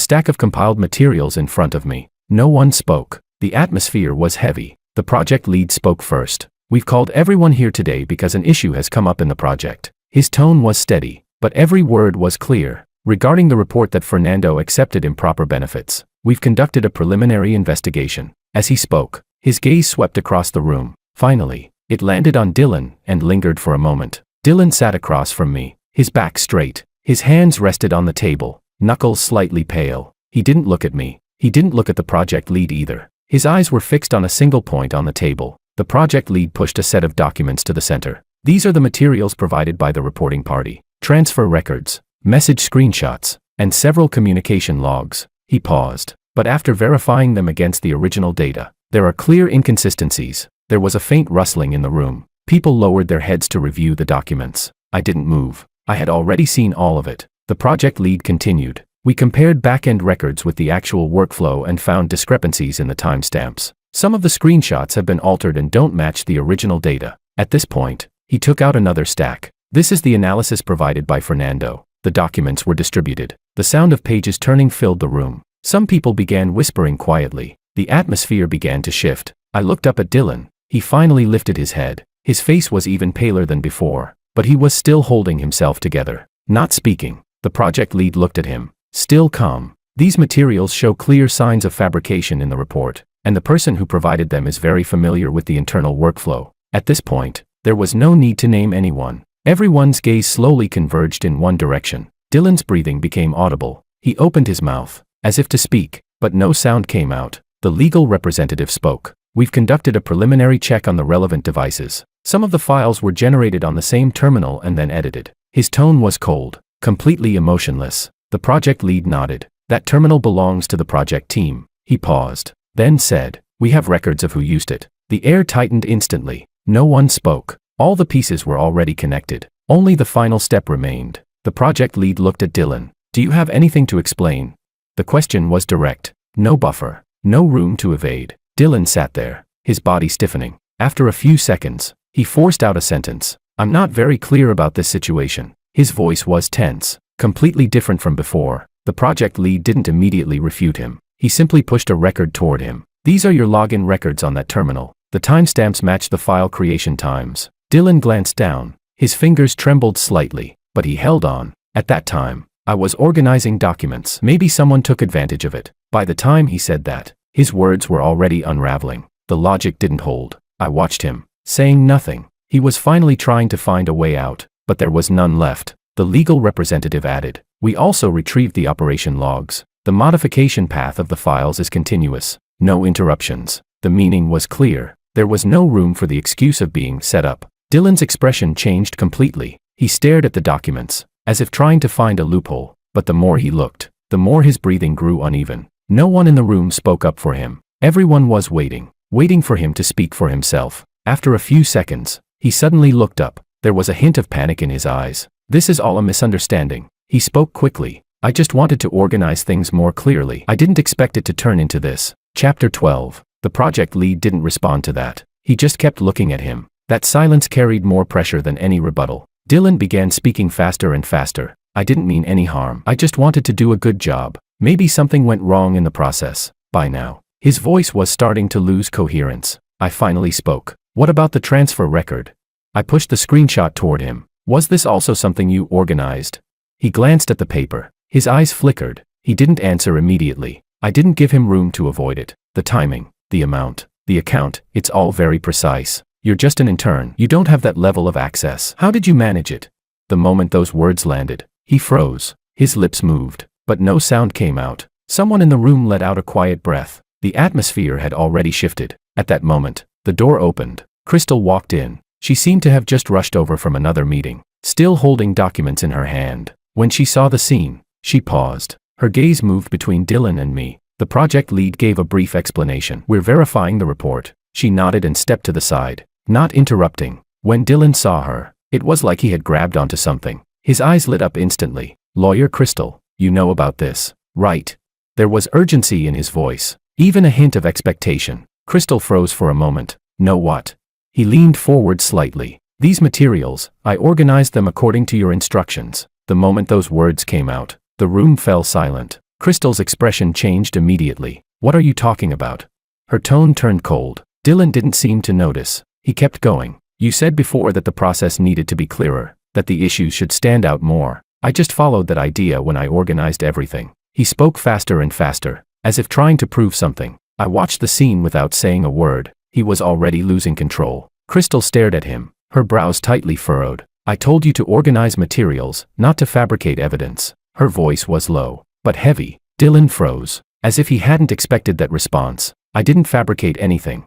stack of compiled materials in front of me. No one spoke. The atmosphere was heavy. The project lead spoke first. "We've called everyone here today because an issue has come up in the project." His tone was steady, but every word was clear. "Regarding the report that Fernando accepted improper benefits, we've conducted a preliminary investigation." As he spoke, his gaze swept across the room. Finally, it landed on Dylan and lingered for a moment. Dylan sat across from me, his back straight. His hands rested on the table, knuckles slightly pale. He didn't look at me. He didn't look at the project lead either. His eyes were fixed on a single point on the table. The project lead pushed a set of documents to the center. "These are the materials provided by the reporting party. Transfer records, message screenshots, and several communication logs." He paused, but after verifying them against the original data, there are clear inconsistencies. There was a faint rustling in the room. People lowered their heads to review the documents. I didn't move. I had already seen all of it. The project lead continued. "We compared back-end records with the actual workflow and found discrepancies in the timestamps. Some of the screenshots have been altered and don't match the original data." At this point, he took out another stack. "This is the analysis provided by Fernando." The documents were distributed. The sound of pages turning filled the room. Some people began whispering quietly. The atmosphere began to shift. I looked up at Dylan. He finally lifted his head. His face was even paler than before, but he was still holding himself together, not speaking. The project lead looked at him, still calm. "These materials show clear signs of fabrication in the report, and the person who provided them is very familiar with the internal workflow." At this point, there was no need to name anyone. Everyone's gaze slowly converged in one direction. Dylan's breathing became audible. He opened his mouth, as if to speak, but no sound came out. The legal representative spoke. "We've conducted a preliminary check on the relevant devices. Some of the files were generated on the same terminal and then edited." His tone was cold, completely emotionless. The project lead nodded. "That terminal belongs to the project team." He paused, then said, "We have records of who used it." The air tightened instantly. No one spoke. All the pieces were already connected. Only the final step remained. The project lead looked at Dylan. "Do you have anything to explain?" The question was direct. No buffer. No room to evade. Dylan sat there, his body stiffening. After a few seconds, he forced out a sentence. "I'm not very clear about this situation." His voice was tense, completely different from before. The project lead didn't immediately refute him. He simply pushed a record toward him. "These are your login records on that terminal. The timestamps match the file creation times." Dylan glanced down. His fingers trembled slightly, but he held on. "At that time, I was organizing documents. Maybe someone took advantage of it." By the time he said that, his words were already unraveling. The logic didn't hold. I watched him, saying nothing. He was finally trying to find a way out, but there was none left. The legal representative added, "We also retrieved the operation logs. The modification path of the files is continuous. No interruptions." The meaning was clear. There was no room for the excuse of being set up. Dylan's expression changed completely. He stared at the documents, as if trying to find a loophole, but the more he looked, the more his breathing grew uneven. No one in the room spoke up for him. Everyone was waiting for him to speak for himself. After a few seconds, he suddenly looked up. There was a hint of panic in his eyes. "This is all a misunderstanding." He spoke quickly. "I just wanted to organize things more clearly. I didn't expect it to turn into this." Chapter 12. The project lead didn't respond to that. He just kept looking at him. That silence carried more pressure than any rebuttal. Dylan began speaking faster and faster. "I didn't mean any harm. I just wanted to do a good job. Maybe something went wrong in the process." By now, his voice was starting to lose coherence. I finally spoke. "What about the transfer record?" I pushed the screenshot toward him. "Was this also something you organized?" He glanced at the paper. His eyes flickered. He didn't answer immediately. I didn't give him room to avoid it. "The timing, the amount, the account, it's all very precise. You're just an intern. You don't have that level of access. How did you manage it?" The moment those words landed, he froze. His lips moved, but no sound came out. Someone in the room let out a quiet breath. The atmosphere had already shifted. At that moment, the door opened. Crystal walked in. She seemed to have just rushed over from another meeting, still holding documents in her hand. When she saw the scene, she paused. Her gaze moved between Dylan and me. The project lead gave a brief explanation. "We're verifying the report." She nodded and stepped to the side, not interrupting. When Dylan saw her, it was like he had grabbed onto something. His eyes lit up instantly. "Lawyer Crystal, you know about this, right?" There was urgency in his voice, even a hint of expectation. Crystal froze for a moment. "Know what?" He leaned forward slightly. These materials, I organized them according to your instructions. The moment those words came out, the room fell silent. Crystal's expression changed immediately. What are you talking about? Her tone turned cold. Dylan didn't seem to notice. He kept going. You said before that the process needed to be clearer, that the issues should stand out more. I just followed that idea when I organized everything. He spoke faster and faster, as if trying to prove something. I watched the scene without saying a word. He was already losing control. Crystal stared at him, her brows tightly furrowed. I told you to organize materials, not to fabricate evidence. Her voice was low, but heavy. Dylan froze, as if he hadn't expected that response. I didn't fabricate anything.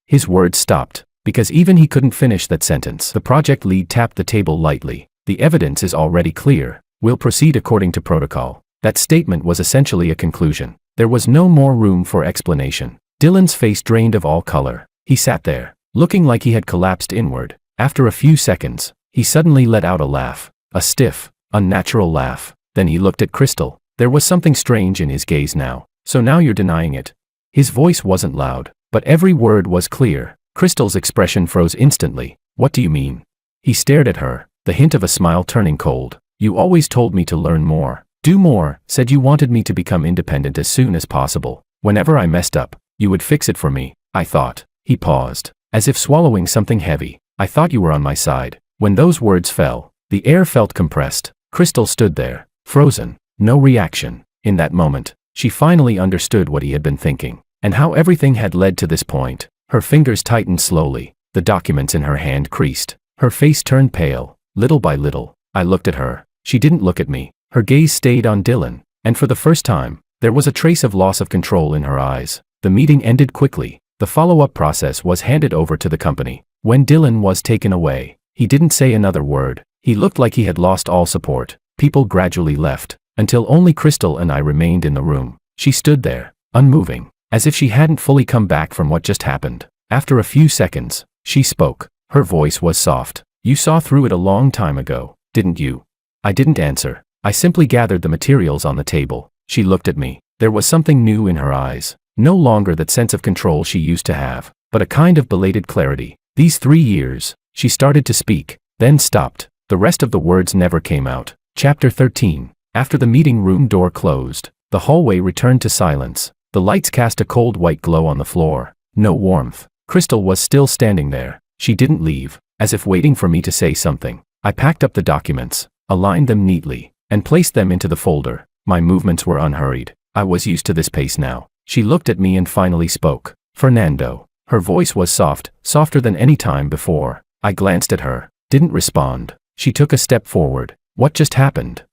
His words stopped, because even he couldn't finish that sentence. The project lead tapped the table lightly. The evidence is already clear. We'll proceed according to protocol. That statement was essentially a conclusion. There was no more room for explanation. Dylan's face drained of all color. He sat there, looking like he had collapsed inward. After a few seconds, he suddenly let out a laugh. A stiff, unnatural laugh. Then he looked at Crystal. There was something strange in his gaze now. So now you're denying it? His voice wasn't loud, but every word was clear. Crystal's expression froze instantly. What do you mean? He stared at her, the hint of a smile turning cold. You always told me to learn more, do more, said you wanted me to become independent as soon as possible. Whenever I messed up, you would fix it for me, I thought. He paused, as if swallowing something heavy. I thought you were on my side. When those words fell, the air felt compressed. Crystal stood there, frozen, no reaction. In that moment, she finally understood what he had been thinking, and how everything had led to this point. Her fingers tightened slowly, the documents in her hand creased. Her face turned pale, little by little. I looked at her. She didn't look at me. Her gaze stayed on Dylan, and for the first time, there was a trace of loss of control in her eyes. The meeting ended quickly. The follow-up process was handed over to the company. When Dylan was taken away, he didn't say another word. He looked like he had lost all support. People gradually left, until only Crystal and I remained in the room. She stood there, unmoving, as if she hadn't fully come back from what just happened. After a few seconds, she spoke. Her voice was soft. You saw through it a long time ago, didn't you? I didn't answer. I simply gathered the materials on the table. She looked at me. There was something new in her eyes. No longer that sense of control she used to have, but a kind of belated clarity. These 3 years, she started to speak, then stopped. The rest of the words never came out. Chapter 13. After the meeting room door closed, the hallway returned to silence. The lights cast a cold white glow on the floor. No warmth. Crystal was still standing there. She didn't leave, as if waiting for me to say something. I packed up the documents, aligned them neatly, and placed them into the folder. My movements were unhurried. I was used to this pace now. She looked at me and finally spoke. Fernando. Her voice was soft, softer than any time before. I glanced at her, didn't respond. She took a step forward. What just happened?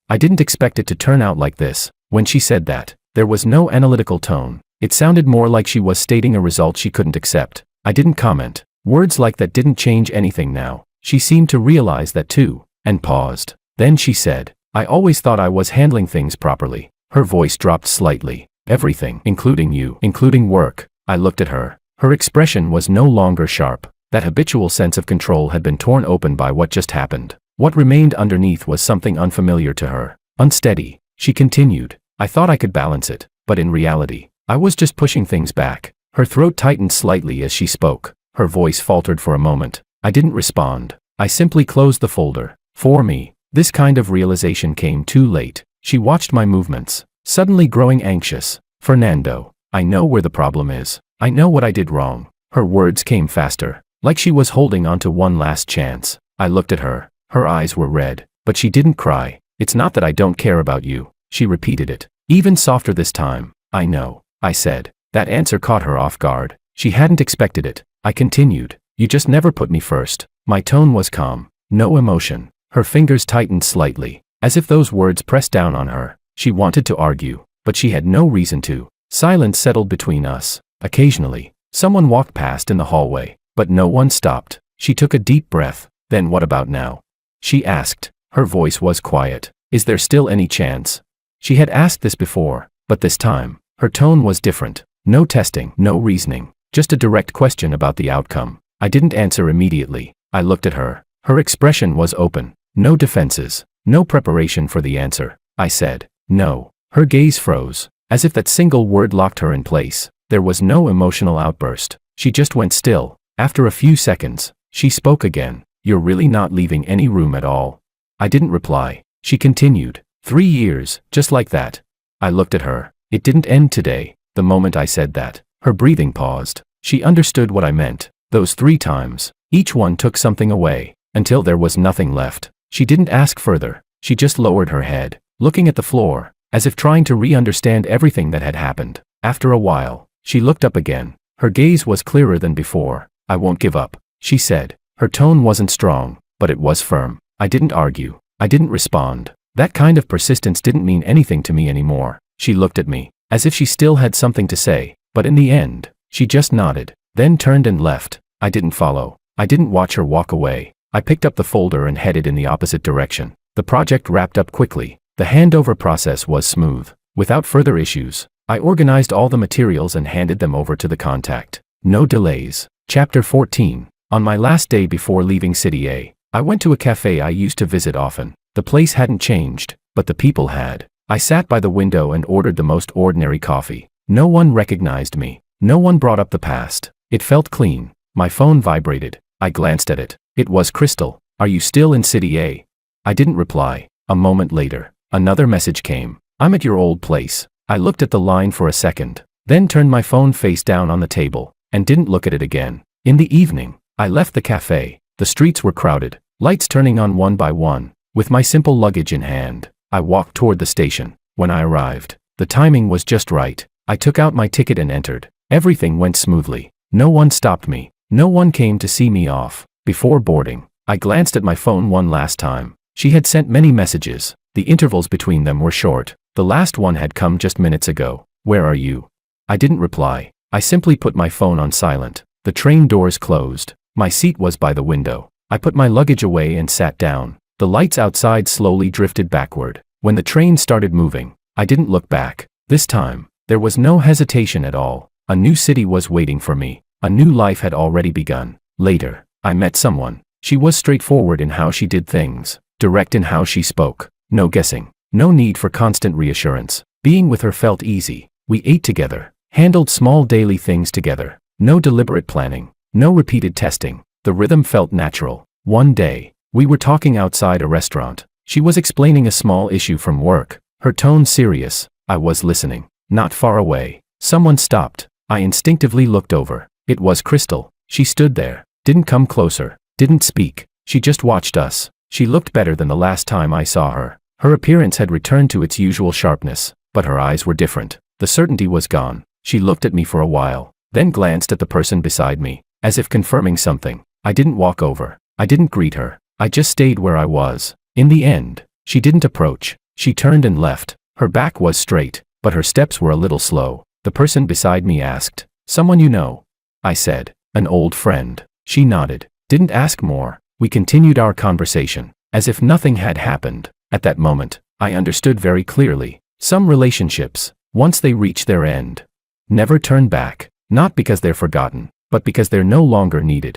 I didn't expect it to turn out like this. When she said that, there was no analytical tone. It sounded more like she was stating a result she couldn't accept. I didn't comment. Words like that didn't change anything now. She seemed to realize that too, and paused. Then she said, I always thought I was handling things properly. Her voice dropped slightly. Everything, including you, including work. I looked at her. Her expression was no longer sharp. That habitual sense of control had been torn open by what just happened. What remained underneath was something unfamiliar to her. Unsteady. She continued. I thought I could balance it, but in reality, I was just pushing things back. Her throat tightened slightly as she spoke. Her voice faltered for a moment. I didn't respond. I simply closed the folder. For me, this kind of realization came too late. She watched my movements, suddenly growing anxious. Fernando, I know where the problem is. I know what I did wrong. Her words came faster, like she was holding on to one last chance. I looked at her. Her eyes were red, but she didn't cry. It's not that I don't care about you. She repeated it, even softer this time. I know, I said. That answer caught her off guard. She hadn't expected it. I continued. You just never put me first. My tone was calm, no emotion. Her fingers tightened slightly, as if those words pressed down on her. She wanted to argue, but she had no reason to. Silence settled between us. Occasionally, someone walked past in the hallway, but no one stopped. She took a deep breath. Then what about now? She asked. Her voice was quiet. Is there still any chance? She had asked this before, but this time, her tone was different. No testing, no reasoning, just a direct question about the outcome. I didn't answer immediately. I looked at her. Her expression was open. No defenses, no preparation for the answer. I said, no. Her gaze froze, as if that single word locked her in place. There was no emotional outburst. She just went still, After a few seconds, she spoke again. You're really not leaving any room at all. I didn't reply. She continued. 3 years, just like that. I looked at her. It didn't end today. The moment I said that, her breathing paused. She understood what I meant. Those 3 times, each one took something away, until there was nothing left. She didn't ask further. She just lowered her head, looking at the floor, as if trying to re-understand everything that had happened. After a while, she looked up again. Her gaze was clearer than before. I won't give up, she said. Her tone wasn't strong, but it was firm. I didn't argue. I didn't respond. That kind of persistence didn't mean anything to me anymore. She looked at me, as if she still had something to say, but in the end, she just nodded, then turned and left. I didn't follow. I didn't watch her walk away. I picked up the folder and headed in the opposite direction. The project wrapped up quickly. The handover process was smooth. Without further issues, I organized all the materials and handed them over to the contact. No delays. Chapter 14. On my last day before leaving City A, I went to a cafe I used to visit often. The place hadn't changed, but the people had. I sat by the window and ordered the most ordinary coffee. No one recognized me. No one brought up the past. It felt clean. My phone vibrated. I glanced at it. It was Crystal. Are you still in City A? I didn't reply. A moment later, another message came. I'm at your old place. I looked at the line for a second, then turned my phone face down on the table, and didn't look at it again. In the evening, I left the cafe. The streets were crowded, lights turning on one by one. With my simple luggage in hand, I walked toward the station. When I arrived, the timing was just right. I took out my ticket and entered. Everything went smoothly. No one stopped me. No one came to see me off. Before boarding, I glanced at my phone one last time. She had sent many messages. The intervals between them were short. The last one had come just minutes ago. Where are you? I didn't reply. I simply put my phone on silent. The train doors closed. My seat was by the window. I put my luggage away and sat down. The lights outside slowly drifted backward. When the train started moving, I didn't look back. This time, there was no hesitation at all. A new city was waiting for me. A new life had already begun. Later, I met someone. She was straightforward in how she did things, direct in how she spoke. No guessing. No need for constant reassurance. Being with her felt easy. We ate together, handled small daily things together. No deliberate planning. No repeated testing. The rhythm felt natural. One day, we were talking outside a restaurant. She was explaining a small issue from work, her tone serious. I was listening. Not far away, someone stopped. I instinctively looked over. It was Crystal. She stood there, didn't come closer, didn't speak. She just watched us. She looked better than the last time I saw her. Her appearance had returned to its usual sharpness, but her eyes were different. The certainty was gone. She looked at me for a while, then glanced at the person beside me, as if confirming something. I didn't walk over. I didn't greet her. I just stayed where I was. In the end, she didn't approach. She turned and left. Her back was straight, but her steps were a little slow. The person beside me asked, "Someone you know?" I said, "An old friend." She nodded, didn't ask more. We continued our conversation, as if nothing had happened. At that moment, I understood very clearly. Some relationships, once they reach their end, never turn back. Not because they're forgotten, but because they're no longer needed.